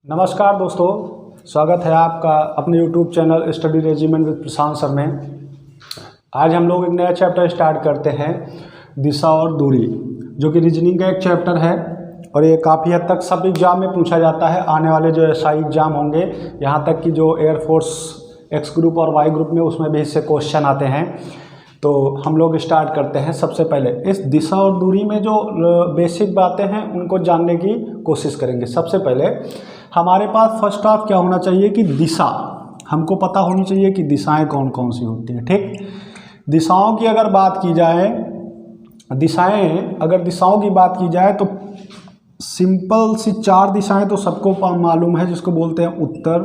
नमस्कार दोस्तों, स्वागत है आपका अपने YouTube channel study regiment with Prashant sir में। आज हम लोग एक नया चैप्टर स्टार्ट करते हैं, दिशा और दूरी, जो कि रीजनिंग का एक चैप्टर है और ये काफ़ी हद तक सब एग्जाम में पूछा जाता है। आने वाले जो SI एग्ज़ाम होंगे, यहाँ तक कि जो एयरफोर्स X ग्रुप और Y ग्रुप में, उसमें भी इससे क्वेश्चन आते हैं। तो हम लोग स्टार्ट करते हैं। सबसे पहले इस दिशा और दूरी में जो बेसिक बातें हैं उनको जानने की कोशिश करेंगे। सबसे पहले हमारे पास फर्स्ट ऑफ क्या होना चाहिए कि दिशा, हमको पता होनी चाहिए कि दिशाएं कौन कौन सी होती हैं। ठीक, दिशाओं की अगर बात की जाए, दिशाओं की बात की जाए तो सिंपल सी 4 दिशाएं तो सबको मालूम है, जिसको बोलते हैं उत्तर,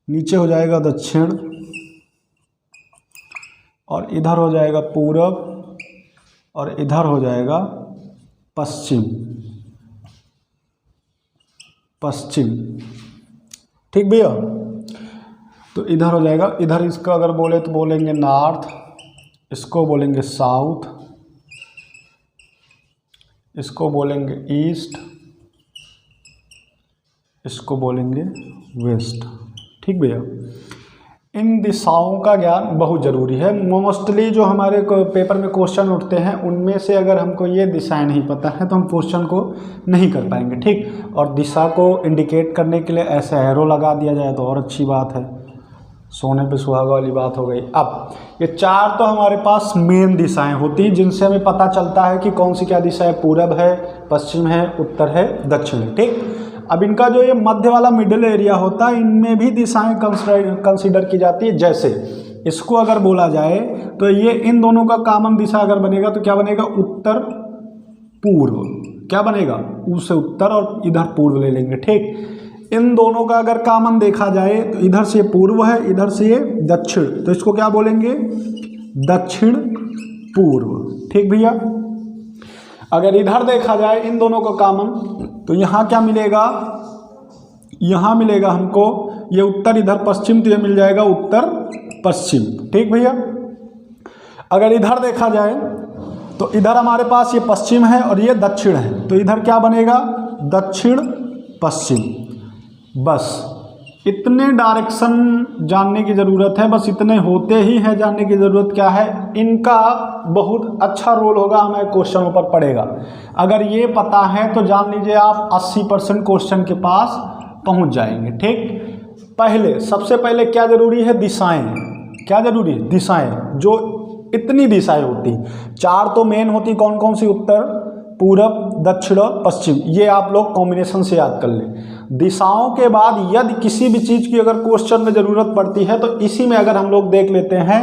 नीचे हो जाएगा दक्षिण, और इधर हो जाएगा पूरब, और इधर हो जाएगा पश्चिम। ठीक भैया, तो इधर हो जाएगा, इधर इसका अगर बोले तो बोलेंगे नॉर्थ, इसको बोलेंगे साउथ, इसको बोलेंगे ईस्ट, इसको बोलेंगे वेस्ट। ठीक भैया, इन दिशाओं का ज्ञान बहुत ज़रूरी है। मोस्टली जो हमारे पेपर में क्वेश्चन उठते हैं, उनमें से अगर हमको ये दिशाएं नहीं पता है तो हम क्वेश्चन को नहीं कर पाएंगे। ठीक, और दिशा को इंडिकेट करने के लिए ऐसे एरो लगा दिया जाए तो और अच्छी बात है, सोने पे सुहागा वाली बात हो गई। अब ये 4 तो हमारे पास मेन दिशाएं होती हैं, जिनसे हमें पता चलता है कि कौन सी क्या दिशा है, पूरब है, पश्चिम है, उत्तर है, दक्षिण है। ठीक, अब इनका जो ये मध्य वाला मिडिल एरिया होता है, इनमें भी दिशाएं कंसीडर की जाती है। जैसे इसको अगर बोला जाए तो ये इन दोनों का कॉमन दिशा अगर बनेगा तो क्या बनेगा, उत्तर पूर्व। क्या बनेगा, ऊ से उत्तर और इधर पूर्व ले लेंगे। ठीक, इन दोनों का अगर कॉमन देखा जाए तो इधर से पूर्व है, इधर से ये दक्षिण, तो इसको क्या बोलेंगे, दक्षिण पूर्व। ठीक भैया, अगर इधर देखा जाए इन दोनों का कॉमन, तो यहाँ क्या मिलेगा, यहाँ मिलेगा हमको ये उत्तर, इधर पश्चिम, तो ये मिल जाएगा उत्तर पश्चिम। ठीक भैया, अगर इधर देखा जाए तो इधर हमारे पास ये पश्चिम है और ये दक्षिण है, तो इधर क्या बनेगा, दक्षिण पश्चिम। बस इतने डायरेक्शन जानने की ज़रूरत है, बस इतने होते ही है जानने की ज़रूरत। क्या है, इनका बहुत अच्छा रोल होगा, हमें क्वेश्चनों पर पड़ेगा। अगर ये पता है तो जान लीजिए आप 80% क्वेश्चन के पास पहुंच जाएंगे। ठीक, सबसे पहले क्या ज़रूरी है, दिशाएं। क्या ज़रूरी है, दिशाएं। जो इतनी दिशाएं होती, 4 तो मेन होती, कौन कौन सी, उत्तर, पूरब, दक्षिण, पश्चिम। ये आप लोग कॉम्बिनेशन से याद कर लें। दिशाओं के बाद यदि किसी भी चीज़ की अगर क्वेश्चन में ज़रूरत पड़ती है तो इसी में अगर हम लोग देख लेते हैं,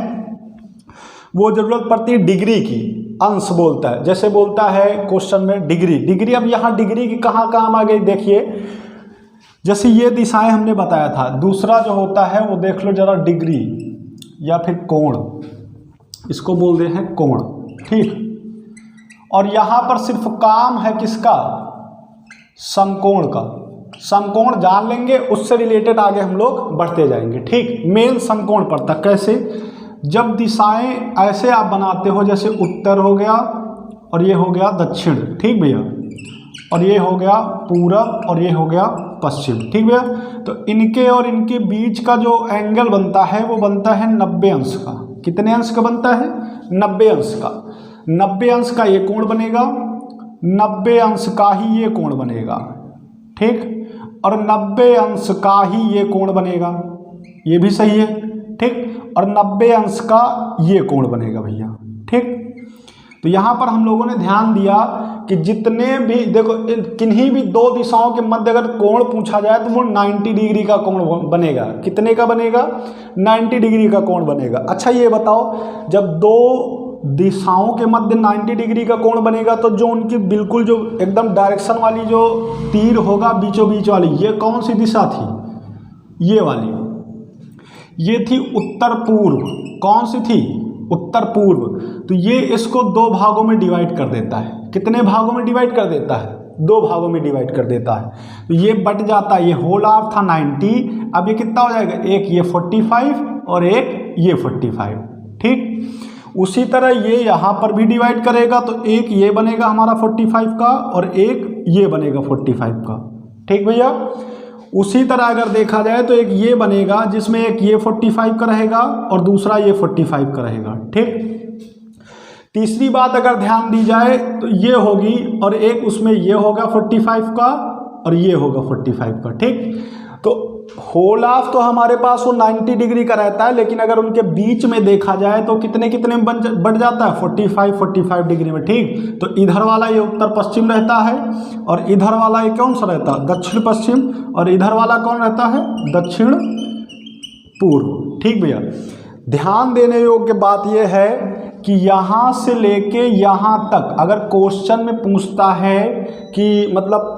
वो ज़रूरत पड़ती है डिग्री की, अंश बोलता है। जैसे बोलता है क्वेश्चन में डिग्री। अब यहाँ डिग्री की कहाँ काम आ गई, देखिए, जैसे ये दिशाएं हमने बताया था। दूसरा जो होता है वो देख लो जरा, डिग्री या फिर कोण, इसको बोलते हैं कोण। ठीक, और यहाँ पर सिर्फ काम है किसका, समकोण का। समकोण जान लेंगे, उससे रिलेटेड आगे हम लोग बढ़ते जाएंगे। ठीक, मेन समकोण पड़ता कैसे, जब दिशाएं ऐसे आप बनाते हो, जैसे उत्तर हो गया और ये हो गया दक्षिण। ठीक भैया, और ये हो गया पूरब और ये हो गया पश्चिम। ठीक भैया, तो इनके और इनके बीच का जो एंगल बनता है वो बनता है 90 अंश का। कितने अंश का बनता है, 90 अंश का। 90 अंश का ये कोण बनेगा, 90 अंश का ही ये कोण बनेगा। ठीक, और 90 अंश का ही ये कोण बनेगा, ये भी सही है। ठीक, और 90 अंश का ये कोण बनेगा भैया। ठीक, तो यहाँ पर हम लोगों ने ध्यान दिया कि जितने भी, देखो, किन्हीं भी 2 दिशाओं के मध्य अगर कोण पूछा जाए तो वो 90 डिग्री का कोण बनेगा। कितने का बनेगा, 90 डिग्री का कोण बनेगा। अच्छा ये बताओ, जब 2 दिशाओं के मध्य 90 डिग्री का कोण बनेगा तो जो उनकी बिल्कुल जो एकदम डायरेक्शन वाली जो तीर होगा बीचों बीच वाली, ये कौन सी दिशा थी, ये वाली, ये थी उत्तर पूर्व। कौन सी थी, उत्तर पूर्व। तो ये इसको 2 भागों में डिवाइड कर देता है। कितने भागों में डिवाइड कर देता है, 2 भागों में डिवाइड कर देता है। तो ये बट जाता है, ये होल आर था 90, अब ये कितना हो जाएगा, एक ये 45 और एक ये 45। ठीक, उसी तरह ये यहाँ पर भी डिवाइड करेगा तो एक ये बनेगा हमारा 45 का और एक ये बनेगा 45 का। ठीक भैया, उसी तरह अगर देखा जाए तो एक ये बनेगा जिसमें एक ये 45 का रहेगा और दूसरा ये 45 का रहेगा। ठीक, तीसरी बात अगर ध्यान दी जाए तो ये होगी और एक उसमें ये होगा 45 का और ये होगा 45 का। ठीक, तो होल ऑफ तो हमारे पास वो 90 डिग्री का रहता है, लेकिन अगर उनके बीच में देखा जाए तो कितने कितने में बढ़ जाता है, 45 डिग्री में। ठीक, तो इधर वाला ये उत्तर पश्चिम रहता है और इधर वाला ये कौन सा रहता है, दक्षिण पश्चिम, और इधर वाला कौन रहता है, दक्षिण पूर्व। ठीक भैया, ध्यान देने योग्य बात यह है कि यहाँ से लेके यहाँ तक अगर क्वेश्चन में पूछता है कि मतलब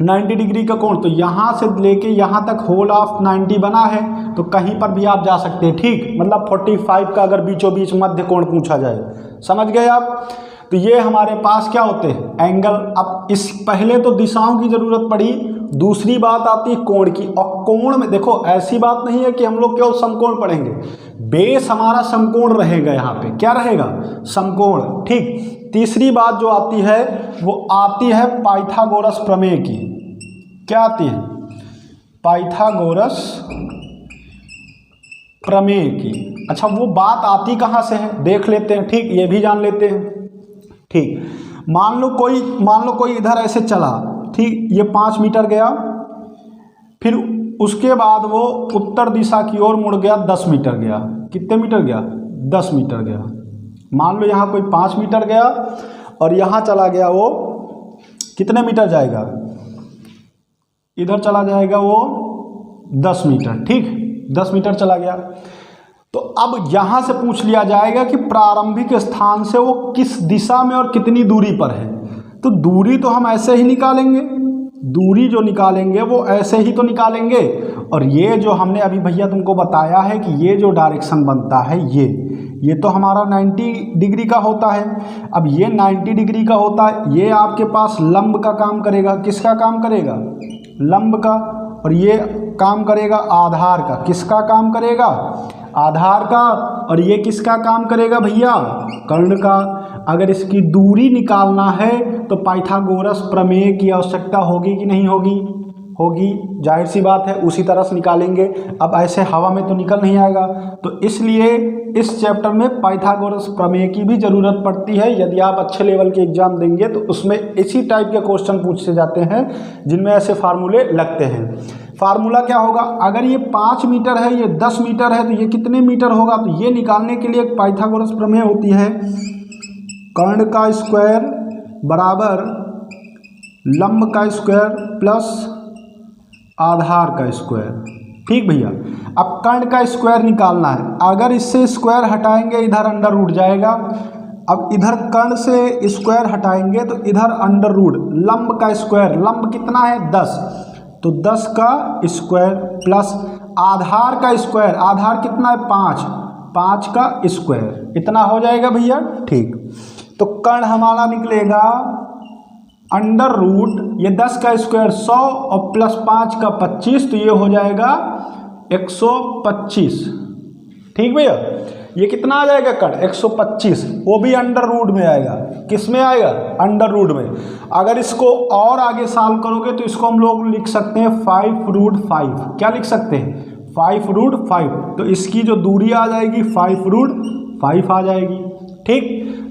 90 डिग्री का कोण, तो यहाँ से लेके यहाँ तक होल ऑफ 90 बना है, तो कहीं पर भी आप जा सकते हैं। ठीक, मतलब 45 का अगर बीचों बीच मध्य कोण पूछा जाए, समझ गए आप। तो ये हमारे पास क्या होते हैं, एंगल। अब इस पहले तो दिशाओं की जरूरत पड़ी, दूसरी बात आती है कोण की। और कोण में देखो ऐसी बात नहीं है कि हम लोग केवल समकोण पढ़ेंगे, बेस हमारा समकोण रहेगा। यहाँ पे क्या रहेगा, समकोण। ठीक, तीसरी बात जो आती है वो आती है पाइथागोरस प्रमेय की। क्या आती है, पाइथागोरस प्रमेय की। अच्छा, वो बात आती कहाँ से है देख लेते हैं। ठीक, ये भी जान लेते हैं। ठीक, मान लो कोई इधर ऐसे चला। ठीक, ये 5 मीटर गया, फिर उसके बाद वो उत्तर दिशा की ओर मुड़ गया, 10 मीटर गया। कितने मीटर गया, 10 मीटर गया। मान लो यहाँ कोई 5 मीटर गया और यहाँ चला गया, वो कितने मीटर जाएगा, इधर चला जाएगा वो 10 मीटर। ठीक, 10 मीटर चला गया। तो अब यहाँ से पूछ लिया जाएगा कि प्रारंभिक स्थान से वो किस दिशा में और कितनी दूरी पर है। तो दूरी तो हम ऐसे ही निकालेंगे, दूरी जो निकालेंगे वो ऐसे ही तो निकालेंगे। और ये जो हमने अभी भैया तुमको बताया है कि ये जो डायरेक्शन बनता है ये तो हमारा 90 डिग्री का होता है। अब ये 90 डिग्री का होता है, ये आपके पास लंब का काम करेगा। किसका काम करेगा, लंब का। और ये काम करेगा आधार का। किसका काम करेगा, आधार का। और ये किसका काम करेगा भैया, कर्ण का। अगर इसकी दूरी निकालना है तो पाइथागोरस प्रमेय की आवश्यकता होगी कि नहीं होगी, होगी, जाहिर सी बात है, उसी तरह से निकालेंगे। अब ऐसे हवा में तो निकल नहीं आएगा, तो इसलिए इस चैप्टर में पाइथागोरस प्रमेय की भी ज़रूरत पड़ती है। यदि आप अच्छे लेवल के एग्जाम देंगे तो उसमें इसी टाइप के क्वेश्चन पूछे जाते हैं जिनमें ऐसे फार्मूले लगते हैं। फार्मूला क्या होगा, अगर ये 5 मीटर है, ये 10 मीटर है, तो ये कितने मीटर होगा। तो ये निकालने के लिए एक पाइथागोरस प्रमेय होती है, कर्ण का स्क्वायर बराबर लंब का स्क्वायर प्लस आधार का स्क्वायर। ठीक भैया, अब कर्ण का स्क्वायर निकालना है। अगर इससे स्क्वायर हटाएंगे इधर अंडर रूट जाएगा। अब इधर कर्ण से स्क्वायर हटाएंगे तो इधर अंडर रूट, लंब का स्क्वायर, लंब कितना है 10, तो 10 का स्क्वायर प्लस आधार का स्क्वायर, आधार कितना है 5 का स्क्वायर, इतना हो जाएगा भैया। ठीक, तो कर्ण हमारा निकलेगा अंडर रूट, ये 10 का स्क्वायर 100 और प्लस 5 का 25, तो ये हो जाएगा 125। ठीक भैया, ये कितना आ जाएगा कर्ण 125, वो भी अंडर रूट में आएगा। किस में आएगा, अंडर रूट में। अगर इसको और आगे सॉल्व करोगे तो इसको हम लोग लिख सकते हैं 5√5। क्या लिख सकते हैं, 5√5। तो इसकी जो दूरी आ जाएगी 5√5 आ जाएगी। ठीक,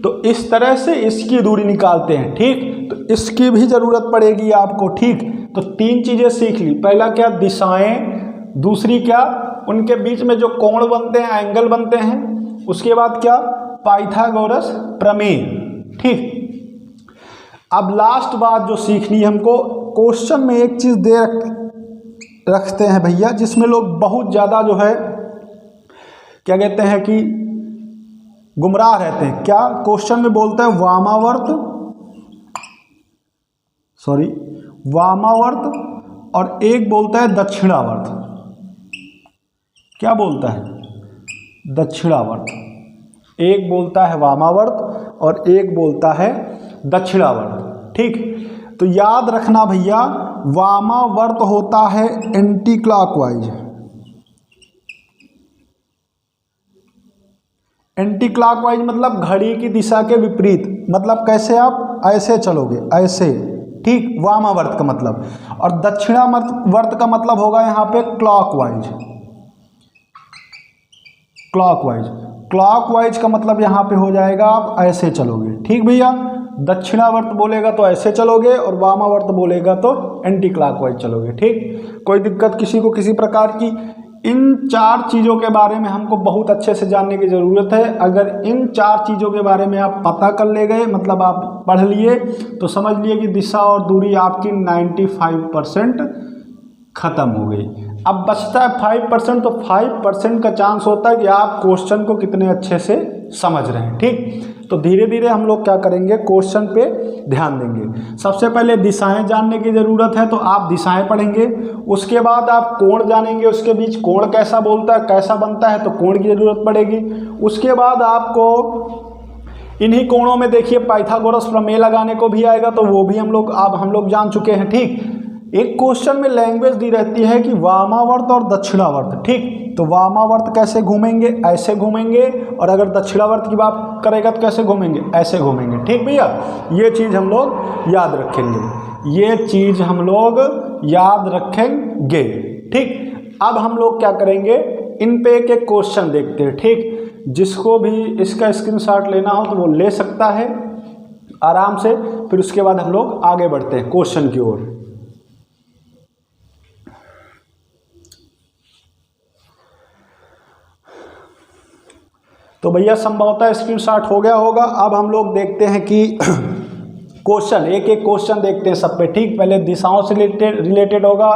तो इस तरह से इसकी दूरी निकालते हैं। ठीक, तो इसकी भी ज़रूरत पड़ेगी आपको। ठीक, तो 3 चीज़ें सीख ली। पहला क्या, दिशाएं। दूसरी क्या, उनके बीच में जो कोण बनते हैं, एंगल बनते हैं। उसके बाद क्या, पाइथागोरस प्रमेय। ठीक, अब लास्ट बात जो सीखनी है हमको, क्वेश्चन में एक चीज़ दे रखते हैं भैया जिसमें लोग बहुत ज़्यादा जो है क्या कहते हैं कि गुमराह रहते हैं। क्या, क्वेश्चन में बोलते हैं वामावर्त और एक बोलता है दक्षिणावर्त। क्या बोलता है, दक्षिणावर्त। एक बोलता है वामावर्त और एक बोलता है दक्षिणावर्त। ठीक, तो याद रखना भैया, वामावर्त होता है एंटी क्लॉकवाइज। एंटी क्लॉकवाइज मतलब घड़ी की दिशा के विपरीत। मतलब कैसे, आप ऐसे चलोगे, ऐसे। ठीक, वामावर्त का मतलब, और दक्षिणावर्त का मतलब होगा यहाँ पे क्लॉकवाइज। क्लॉकवाइज का मतलब यहाँ पे हो जाएगा आप ऐसे चलोगे, ठीक भैया। दक्षिणावर्त बोलेगा तो ऐसे चलोगे, और वामावर्त बोलेगा तो एंटी क्लॉकवाइज चलोगे, ठीक। कोई दिक्कत किसी को किसी प्रकार की? इन 4 चीज़ों के बारे में हमको बहुत अच्छे से जानने की ज़रूरत है। अगर इन 4 चीज़ों के बारे में आप पता कर ले गए, मतलब आप पढ़ लिए, तो समझ लिए कि दिशा और दूरी आपकी 95% ख़त्म हो गई। अब बचता है 5%, तो 5% का चांस होता है कि आप क्वेश्चन को कितने अच्छे से समझ रहे हैं, ठीक। तो धीरे धीरे हम लोग क्या करेंगे, क्वेश्चन पे ध्यान देंगे। सबसे पहले दिशाएं जानने की ज़रूरत है, तो आप दिशाएं पढ़ेंगे। उसके बाद आप कोण जानेंगे, उसके बीच कोण कैसा बोलता है, कैसा बनता है, तो कोण की ज़रूरत पड़ेगी। उसके बाद आपको इन्हीं कोणों में देखिए पाइथागोरस प्रमेय लगाने को भी आएगा, तो वो भी हम लोग जान चुके हैं, ठीक। एक क्वेश्चन में लैंग्वेज दी रहती है कि वामावर्त और दक्षिणावर्त, ठीक। तो वामावर्त कैसे घूमेंगे, ऐसे घूमेंगे, और अगर दक्षिणावर्त की बात करेगा तो कैसे घूमेंगे, ऐसे घूमेंगे, ठीक भैया। ये चीज़ हम लोग याद रखेंगे, ठीक। अब हम लोग क्या करेंगे, इन पे एक एक क्वेश्चन देखते हैं, ठीक। जिसको भी इसका स्क्रीनशॉट लेना हो तो वो ले सकता है आराम से। फिर उसके बाद हम लोग आगे बढ़ते हैं क्वेश्चन की ओर। तो भैया संभवतः स्क्रीनशॉट हो गया होगा। अब हम लोग देखते हैं कि क्वेश्चन, एक एक क्वेश्चन देखते हैं सब पे, ठीक। पहले दिशाओं से रिलेटेड होगा,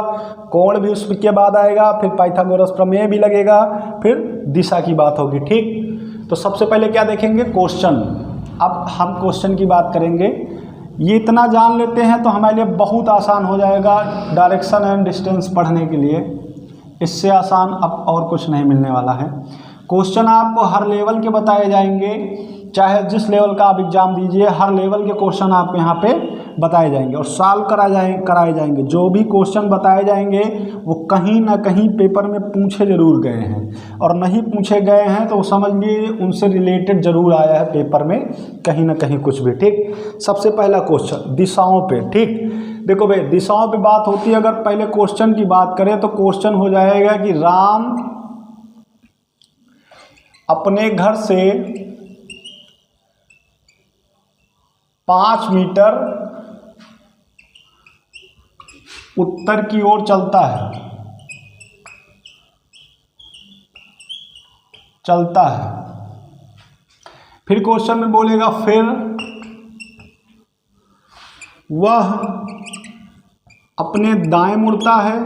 कोण भी उसके बाद आएगा, फिर पाइथागोरस प्रमेय भी लगेगा, फिर दिशा की बात होगी, ठीक। तो सबसे पहले क्या देखेंगे, क्वेश्चन। अब हम क्वेश्चन की बात करेंगे। ये इतना जान लेते हैं तो हमारे लिए बहुत आसान हो जाएगा डायरेक्शन एंड डिस्टेंस पढ़ने के लिए। इससे आसान अब और कुछ नहीं मिलने वाला है। क्वेश्चन आपको हर लेवल के बताए जाएंगे, चाहे जिस लेवल का आप एग्जाम दीजिए, हर लेवल के क्वेश्चन आपको यहाँ पे बताए जाएंगे और सॉल्व कराए जाएंगे। जो भी क्वेश्चन बताए जाएंगे वो कहीं ना कहीं पेपर में पूछे जरूर गए हैं, और नहीं पूछे गए हैं तो समझ लीजिए उनसे रिलेटेड जरूर आया है पेपर में कहीं ना कहीं कुछ भी, ठीक। सबसे पहला क्वेश्चन दिशाओं पे, ठीक। देखो भाई, दिशाओं पे बात होती है। अगर पहले क्वेश्चन की बात करें तो क्वेश्चन हो जाएगा कि राम अपने घर से 5 मीटर उत्तर की ओर चलता है। फिर क्वेश्चन में बोलेगा, फिर वह अपने दाएं मुड़ता है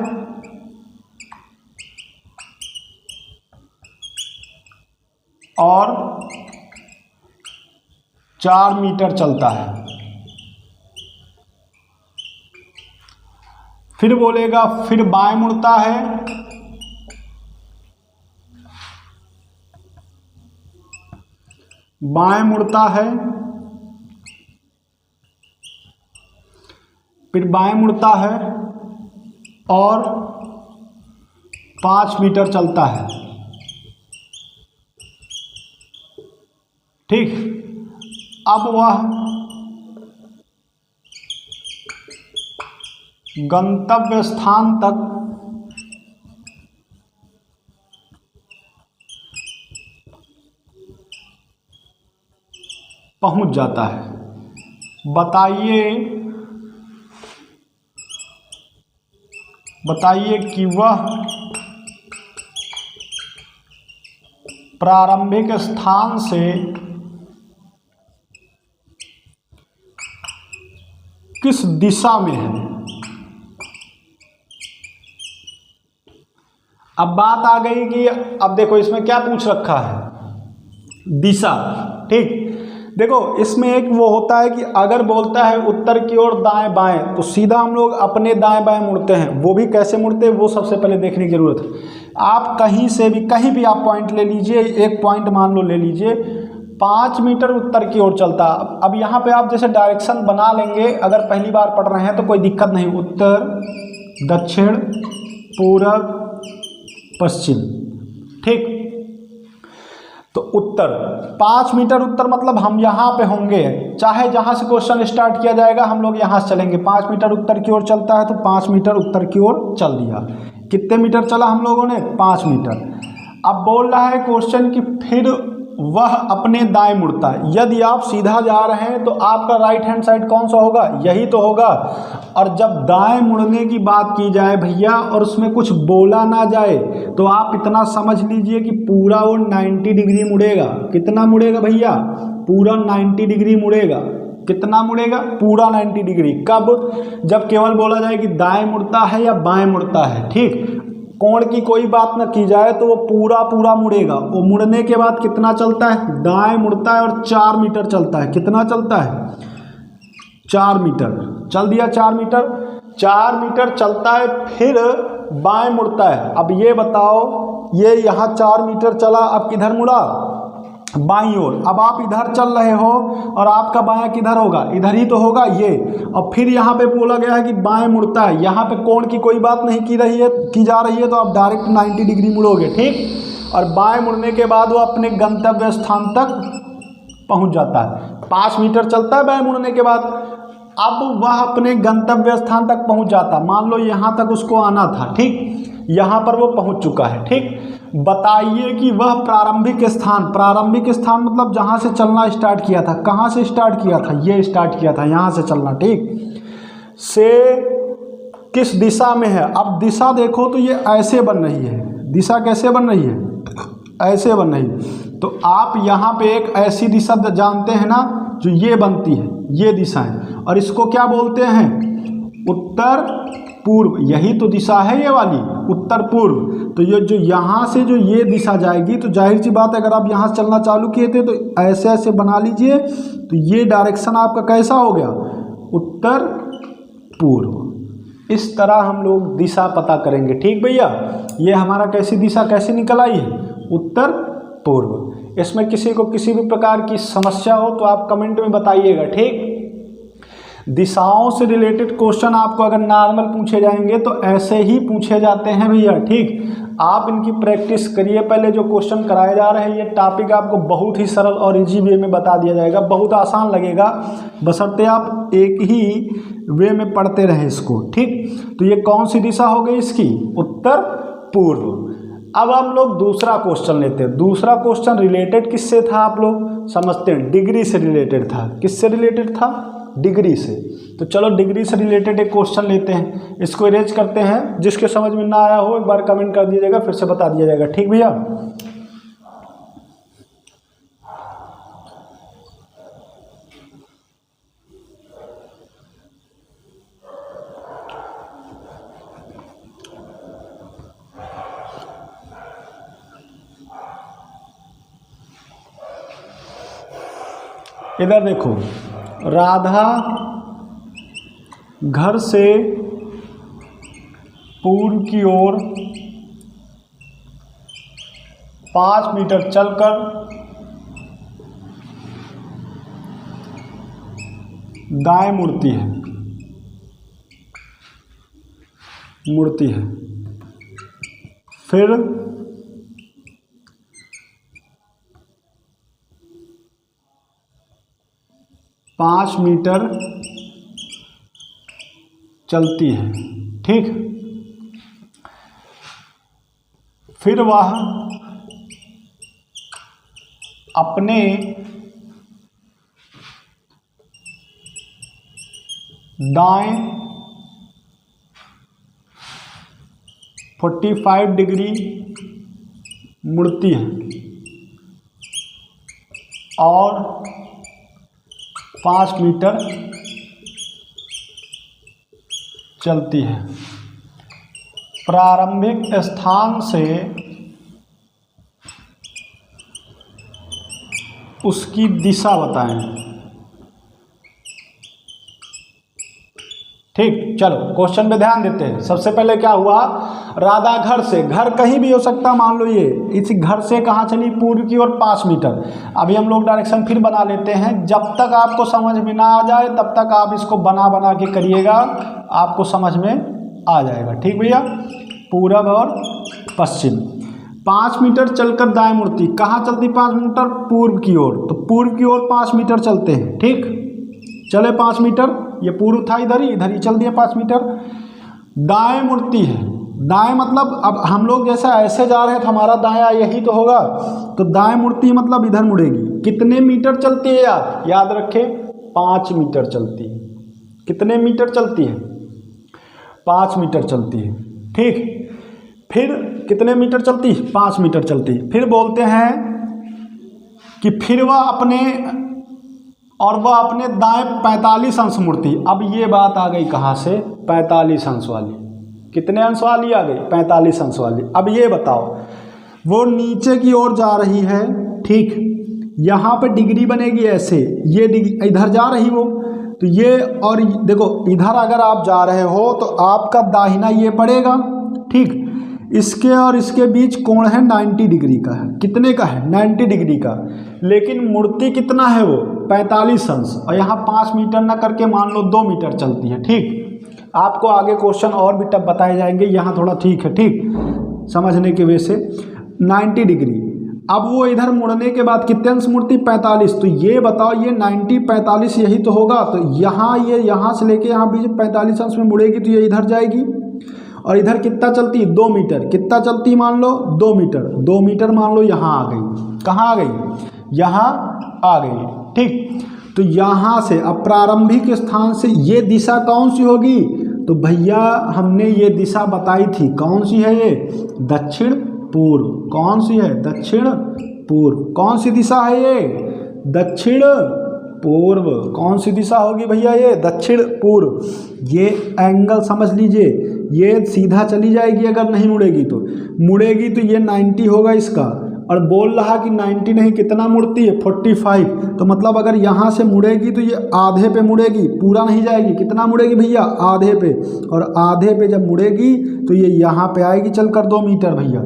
और 4 मीटर चलता है। फिर बोलेगा, फिर बाएं मुड़ता है फिर बाएं मुड़ता है और 5 मीटर चलता है, ठीक। अब वह गंतव्य स्थान तक पहुंच जाता है। बताइए कि वह प्रारंभिक स्थान से किस दिशा में है। अब बात आ गई कि अब देखो इसमें क्या पूछ रखा है, दिशा, ठीक। देखो इसमें एक वो होता है कि अगर बोलता है उत्तर की ओर दाएं बाएं, तो सीधा हम लोग अपने दाएं बाएं मुड़ते हैं। वो भी कैसे मुड़ते हैं वो सबसे पहले देखने की जरूरत है। आप कहीं भी आप पॉइंट ले लीजिए, एक पॉइंट मान लो ले लीजिए, 5 मीटर उत्तर की ओर चलता। अब यहाँ पे आप जैसे डायरेक्शन बना लेंगे, अगर पहली बार पढ़ रहे हैं तो कोई दिक्कत नहीं, उत्तर दक्षिण पूरब पश्चिम, ठीक। तो उत्तर 5 मीटर उत्तर मतलब हम यहाँ पे होंगे, चाहे जहाँ से क्वेश्चन स्टार्ट किया जाएगा हम लोग यहाँ से चलेंगे। 5 मीटर उत्तर की ओर चलता है तो 5 मीटर उत्तर की ओर चल दिया। कितने मीटर चला हम लोगों ने? 5 मीटर। अब बोल रहा है क्वेश्चन कि फिर वह अपने दाएं मुड़ता है। यदि आप सीधा जा रहे हैं तो आपका राइट हैंड साइड कौन सा होगा? यही तो होगा। और जब दाएं मुड़ने की बात की जाए भैया और उसमें कुछ बोला ना जाए तो आप इतना समझ लीजिए कि पूरा वो 90 डिग्री मुड़ेगा। कितना मुड़ेगा भैया? पूरा 90 डिग्री मुड़ेगा। कितना मुड़ेगा? पूरा 90 डिग्री। कब? जब केवल बोला जाए कि दाएं मुड़ता है या बाएं मुड़ता है। ठीक, कोण की कोई बात न की जाए तो वो पूरा पूरा मुड़ेगा। वो मुड़ने के बाद कितना चलता है? दाएं मुड़ता है और 4 मीटर चलता है। कितना चलता है? 4 मीटर चल दिया। 4 मीटर, 4 मीटर चलता है, फिर बाएं मुड़ता है। अब ये बताओ, ये यहाँ 4 मीटर चला, अब किधर मुड़ा? बाईं ओर। अब आप इधर चल रहे हो और आपका बायां किधर होगा? इधर ही तो होगा ये। और फिर यहाँ पे बोला गया है कि बाएं मुड़ता है। यहाँ पे कोण की कोई बात नहीं की जा रही है तो आप डायरेक्ट 90 डिग्री मुड़ोगे। ठीक, और बाएं मुड़ने के बाद वो अपने गंतव्य स्थान तक पहुँच जाता है। 5 मीटर चलता है बाएं मुड़ने के बाद। अब वह अपने गंतव्य स्थान तक पहुँच जाता। मान लो यहाँ तक उसको आना था। ठीक, यहाँ पर वो पहुँच चुका है। ठीक, बताइए कि वह प्रारंभिक स्थान मतलब जहाँ से चलना स्टार्ट किया था। कहाँ से स्टार्ट किया था? ये स्टार्ट किया था यहाँ से चलना। ठीक, से किस दिशा में है? अब दिशा देखो तो ये ऐसे बन रही है। दिशा कैसे बन रही है? ऐसे बन रही। तो आप यहाँ पे एक ऐसी दिशा जानते हैं ना जो ये बनती है, ये दिशा है, और इसको क्या बोलते हैं? उत्तर पूर्व। यही तो दिशा है ये वाली, उत्तर पूर्व। तो ये जो यहाँ से जो ये दिशा जाएगी तो जाहिर सी बात है अगर आप यहाँ से चलना चालू किए थे तो ऐसे ऐसे बना लीजिए तो ये डायरेक्शन आपका कैसा हो गया? उत्तर पूर्व। इस तरह हम लोग दिशा पता करेंगे। ठीक भैया, ये हमारा कैसी दिशा कैसे निकल आई है? उत्तर पूर्व। इसमें किसी को किसी भी प्रकार की समस्या हो तो आप कमेंट में बताइएगा। ठीक, दिशाओं से रिलेटेड क्वेश्चन आपको अगर नॉर्मल पूछे जाएंगे तो ऐसे ही पूछे जाते हैं भैया। ठीक, आप इनकी प्रैक्टिस करिए। पहले जो क्वेश्चन कराए जा रहे हैं ये टॉपिक आपको बहुत ही सरल और इजी वे में बता दिया जाएगा। बहुत आसान लगेगा बशर्ते आप एक ही वे में पढ़ते रहें इसको। ठीक, तो ये कौन सी दिशा हो गई इसकी? उत्तर पूर्व। अब हम लोग दूसरा क्वेश्चन लेते हैं। दूसरा क्वेश्चन रिलेटेड किससे था आप लोग समझते हैं? डिग्री से रिलेटेड था। किससे रिलेटेड था? डिग्री से। तो चलो डिग्री से रिलेटेड एक क्वेश्चन लेते हैं, इसको इरेज करते हैं। जिसके समझ में ना आया हो एक बार कमेंट कर दीजिएगा, फिर से बता दिया जाएगा। ठीक भैया, इधर देखो, राधा घर से पूर्व की ओर 5 मीटर चलकर दाएं मुड़ती है। फिर 5 मीटर चलती है। ठीक, फिर वह अपने दाएं 45 डिग्री मुड़ती है और 5 मीटर चलती है। प्रारंभिक स्थान से उसकी दिशा बताएं। ठीक, चलो क्वेश्चन पे ध्यान देते हैं। सबसे पहले क्या हुआ? राधा घर से, घर कहीं भी हो सकता, मान लो ये इस घर से कहाँ चली? पूर्व की ओर 5 मीटर। अभी हम लोग डायरेक्शन फिर बना लेते हैं। जब तक आपको समझ में ना आ जाए तब तक आप इसको बना के करिएगा, आपको समझ में आ जाएगा। ठीक भैया, पूरब और पश्चिम। 5 मीटर चलकर दाएं मुड़ती, कहाँ चलती 5 मीटर? पूर्व की ओर, तो पूर्व की ओर 5 मीटर चलते हैं। ठीक, चले 5 मीटर, ये पूर्व था, इधर ही चल दिया 5 मीटर। दाएं मुड़ती है, दाएं मतलब अब हम लोग जैसे ऐसे जा रहे हैं तो हमारा दायां यही तो होगा, तो दाएं मुड़ती मतलब इधर मुड़ेगी। कितने मीटर चलती है यार? याद रखें 5 मीटर चलती है। कितने मीटर चलती है? 5 मीटर चलती है। ठीक, फिर कितने मीटर चलती? 5 मीटर चलती। फिर बोलते हैं कि फिर वह अपने दाएं 45 अंश मुड़ती। अब ये बात आ गई कहाँ से? 45 अंश वाली। कितने अंश वाली आ गई? 45 अंश वाली। अब ये बताओ, वो नीचे की ओर जा रही है, ठीक, यहाँ पे डिग्री बनेगी ऐसे, ये डिग्री इधर जा रही वो, तो ये, और देखो इधर अगर आप जा रहे हो तो आपका दाहिना ये पड़ेगा। ठीक, इसके और इसके बीच कोण है 90 डिग्री का है। कितने का है? 90 डिग्री का। लेकिन मूर्ति कितना है वो? 45 अंश। और यहाँ 5 मीटर ना करके मान लो 2 मीटर चलती है। ठीक, आपको आगे क्वेश्चन और भी टफ बताए जाएंगे, यहाँ थोड़ा ठीक है, ठीक समझने के वजह से। 90 डिग्री। अब वो इधर मुड़ने के बाद कितने अंश मुड़ती? 45। तो ये बताओ, ये 90 45 यही तो होगा। तो यहाँ ये यहाँ से लेके यहाँ बीच 45 अंश में मुड़ेगी तो ये इधर जाएगी। और इधर कितना चलती है? 2 मीटर। कितना चलती मान लो? 2 मीटर। 2 मीटर मान लो यहाँ आ गई। कहाँ आ गई? यहाँ आ गई। ठीक, तो यहाँ से अब प्रारंभिक स्थान से ये दिशा कौन सी होगी? तो भैया हमने ये दिशा बताई थी, कौन सी है ये? दक्षिण पूर्व। कौन सी है? दक्षिण पूर्व। कौन सी दिशा है ये? दक्षिण पूर्व। कौन सी दिशा होगी भैया? ये दक्षिण पूर्व। ये एंगल समझ लीजिए, ये सीधा चली जाएगी अगर नहीं मुड़ेगी तो। मुड़ेगी तो ये 90 होगा इसका, और बोल रहा कि 90 नहीं, कितना मुड़ती है? 45। तो मतलब अगर यहाँ से मुड़ेगी तो ये आधे पे मुड़ेगी, पूरा नहीं जाएगी। कितना मुड़ेगी भैया? आधे पे। और आधे पे जब मुड़ेगी तो ये यहाँ पे आएगी चलकर 2 मीटर भैया।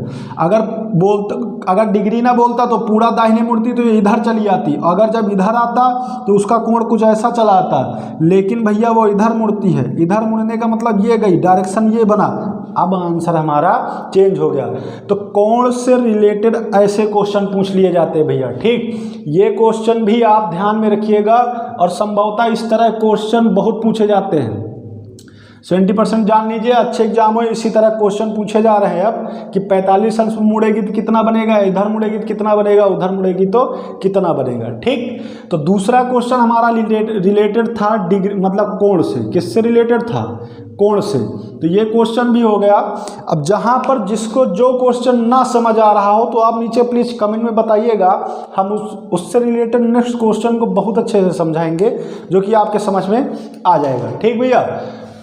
अगर डिग्री ना बोलता तो पूरा दाहिने मुड़ती तो ये इधर चली आती। अगर जब इधर आता तो उसका कोण कुछ ऐसा चला आता, लेकिन भैया वो इधर मुड़ती है। इधर मुड़ने का मतलब ये गई, डायरेक्शन ये बना। अब आंसर हमारा चेंज हो गया। तो कोण से रिलेटेड ऐसे क्वेश्चन पूछ लिए जाते हैं भैया। ठीक, ये क्वेश्चन भी आप ध्यान में रखिएगा, और संभवतः इस तरह क्वेश्चन बहुत पूछे जाते हैं। 70% जान लीजिए, अच्छे एग्जाम में इसी तरह क्वेश्चन पूछे जा रहे हैं अब कि 45 अंश मुड़ेगी तो कितना बनेगा, इधर मुड़ेगी तो कितना बनेगा, उधर मुड़ेगी तो कितना बनेगा। ठीक, तो दूसरा क्वेश्चन हमारा रिलेटेड था डिग्री मतलब कोण से। किससे रिलेटेड था? कोण से। तो ये क्वेश्चन भी हो गया। अब जहाँ पर जिसको जो क्वेश्चन ना समझ आ रहा हो तो आप नीचे प्लीज़ कमेंट में बताइएगा, हम उससे रिलेटेड नेक्स्ट क्वेश्चन को बहुत अच्छे से समझाएंगे, जो कि आपके समझ में आ जाएगा। ठीक भैया,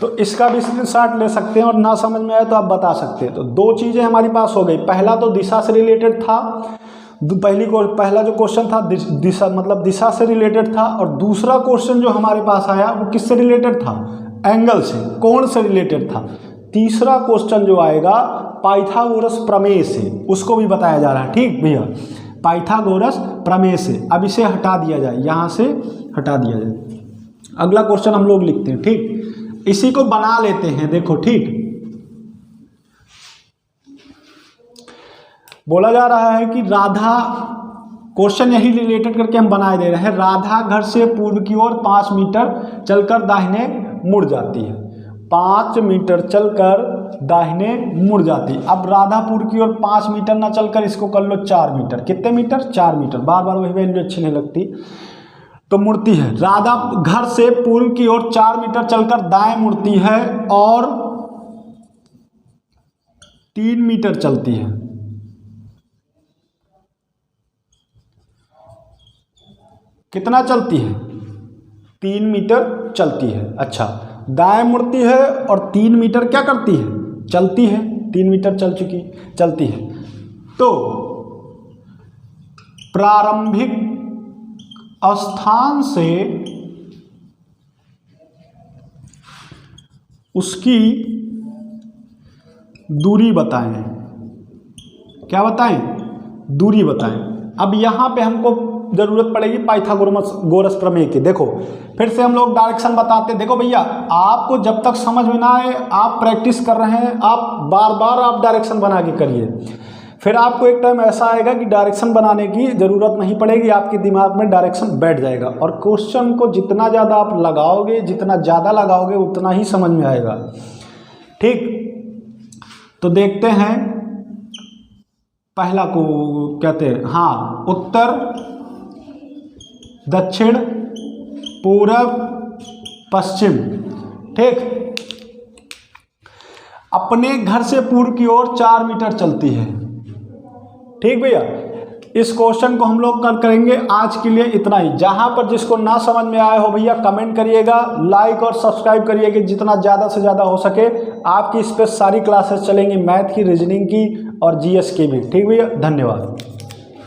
तो इसका भी स्क्रीनशॉट ले सकते हैं, और ना समझ में आए तो आप बता सकते हैं। तो 2 चीज़ें हमारी पास हो गई। पहला तो दिशा से रिलेटेड था, पहला जो क्वेश्चन था दिशा मतलब दिशा से रिलेटेड था, और दूसरा क्वेश्चन जो हमारे पास आया वो किससे रिलेटेड था? एंगल से, कोण से रिलेटेड था। तीसरा क्वेश्चन जो आएगा पाइथागोरस प्रमेय से, उसको भी बताया जा रहा है। ठीक भैया, पाइथागोरस प्रमेय से। अब इसे हटा दिया जाए, यहाँ से हटा दिया जाए। अगला क्वेश्चन हम लोग लिखते हैं। ठीक, इसी को बना लेते हैं। देखो, ठीक, बोला जा रहा है कि राधा, क्वेश्चन यही रिलेटेड करके हम बनाए दे रहे हैं। राधा घर से पूर्व की ओर 5 मीटर चलकर दाहिने मुड़ जाती है। 5 मीटर चलकर दाहिने मुड़ जाती। अब राधा पूर्व की ओर 5 मीटर ना चलकर इसको कर लो 4 मीटर। कितने मीटर? 4 मीटर। बार बार वही वैल्यू अच्छी नहीं लगती, तो मुड़ती है। राधा घर से पूर्व की ओर 4 मीटर चलकर दाएं मुड़ती है और 3 मीटर चलती है। कितना चलती है? 3 मीटर चलती है। अच्छा, दाएं मुड़ती है और 3 मीटर क्या करती है? चलती है। 3 मीटर चलती है। तो प्रारंभिक स्थान से उसकी दूरी बताएं। क्या बताएं? दूरी बताएं। अब यहाँ पे हमको जरूरत पड़ेगी पाइथागोरस प्रमेय की। देखो, फिर से हम लोग डायरेक्शन बताते हैं। देखो भैया, आपको जब तक समझ में ना आए, आप प्रैक्टिस कर रहे हैं, आप बार बार आप डायरेक्शन बना के करिए। फिर आपको एक टाइम ऐसा आएगा कि डायरेक्शन बनाने की ज़रूरत नहीं पड़ेगी, आपके दिमाग में डायरेक्शन बैठ जाएगा। और क्वेश्चन को जितना ज़्यादा आप लगाओगे, जितना ज़्यादा लगाओगे उतना ही समझ में आएगा। ठीक, तो देखते हैं पहला को कहते हैं, हाँ, उत्तर, दक्षिण, पूरब, पश्चिम। ठीक, अपने घर से पूर्व की ओर 4 मीटर चलती है। ठीक भैया, इस क्वेश्चन को हम लोग कल करेंगे। आज के लिए इतना ही। जहां पर जिसको ना समझ में आया हो भैया कमेंट करिएगा, लाइक और सब्सक्राइब करिएगा जितना ज़्यादा से ज़्यादा हो सके। आपकी इस पर सारी क्लासेस चलेंगी, मैथ की, रीजनिंग की और जीएस की भी। ठीक भैया, धन्यवाद।